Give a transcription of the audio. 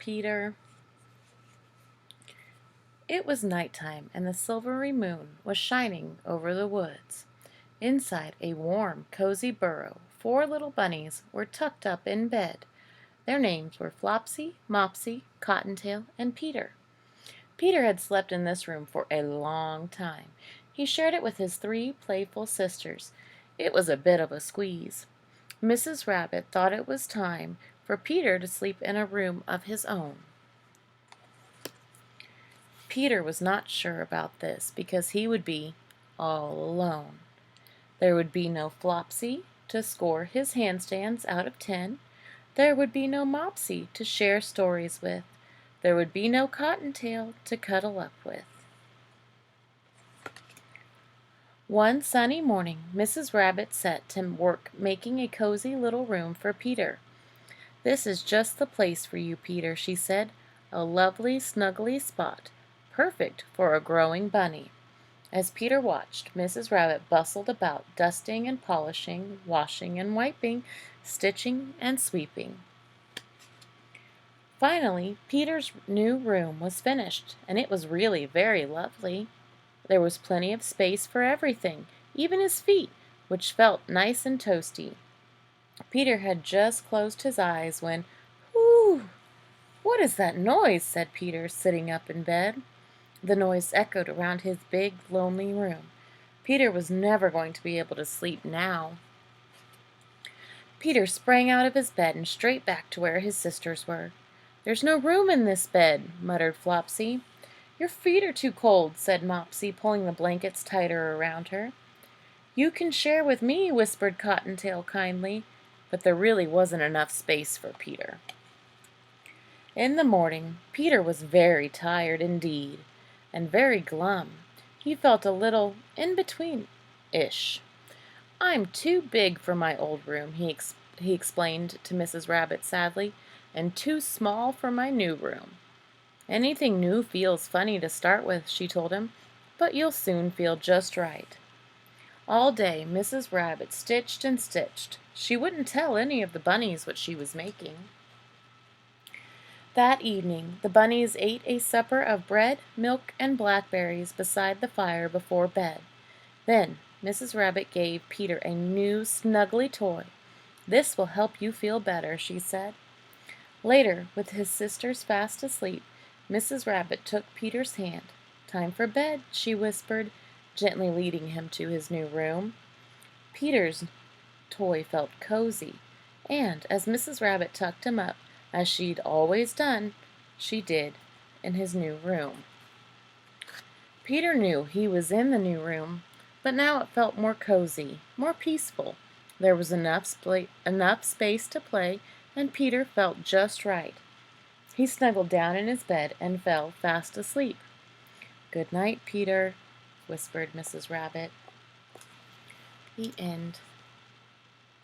Peter. It was nighttime, and the silvery moon was shining over the woods. Inside a warm, cozy burrow, 4 little bunnies were tucked up in bed. Their names were Flopsy, Mopsy, Cottontail, and Peter. Peter had slept in this room for a long time. He shared it with his 3 playful sisters. It was a bit of a squeeze. Mrs. Rabbit thought it was time for Peter to sleep in a room of his own. Peter was not sure about this because he would be all alone. There would be no Flopsy to score his handstands out of 10. There would be no Mopsy to share stories with. There would be no Cottontail to cuddle up with. One sunny morning, Mrs. Rabbit set to work making a cozy little room for Peter. "This is just the place for you, Peter," she said. "A lovely, snuggly spot, perfect for a growing bunny." As Peter watched, Mrs. Rabbit bustled about, dusting and polishing, washing and wiping, stitching and sweeping. Finally, Peter's new room was finished, and it was really very lovely. There was plenty of space for everything, even his feet, which felt nice and toasty. Peter had just closed his eyes when, "Whew! What is that noise?" said Peter, sitting up in bed. The noise echoed around his big, lonely room. Peter was never going to be able to sleep now. Peter sprang out of his bed and straight back to where his sisters were. "There's no room in this bed," muttered Flopsy. "Your feet are too cold," said Mopsy, pulling the blankets tighter around her. "You can share with me," whispered Cottontail kindly, but there really wasn't enough space for Peter. In the morning, Peter was very tired indeed, and very glum. He felt a little in-between-ish. "I'm too big for my old room," he explained to Mrs. Rabbit sadly, "and too small for my new room." "Anything new feels funny to start with," she told him, "but you'll soon feel just right." All day Mrs. Rabbit stitched and stitched. She wouldn't tell any of the bunnies what she was making. That evening the bunnies ate a supper of bread, milk, and blackberries beside the fire before bed. Then Mrs. Rabbit gave Peter a new snuggly toy. "This will help you feel better," she said. Later, with his sisters fast asleep, Mrs. Rabbit took Peter's hand. "Time for bed," she whispered, gently leading him to his new room. Peter's toy felt cozy, and as Mrs. Rabbit tucked him up, as she'd always done, she did in his new room. Peter knew he was in the new room, but now it felt more cozy, more peaceful. There was enough space to play, and Peter felt just right. He snuggled down in his bed and fell fast asleep. "Good night, Peter," whispered Mrs. Rabbit. The end.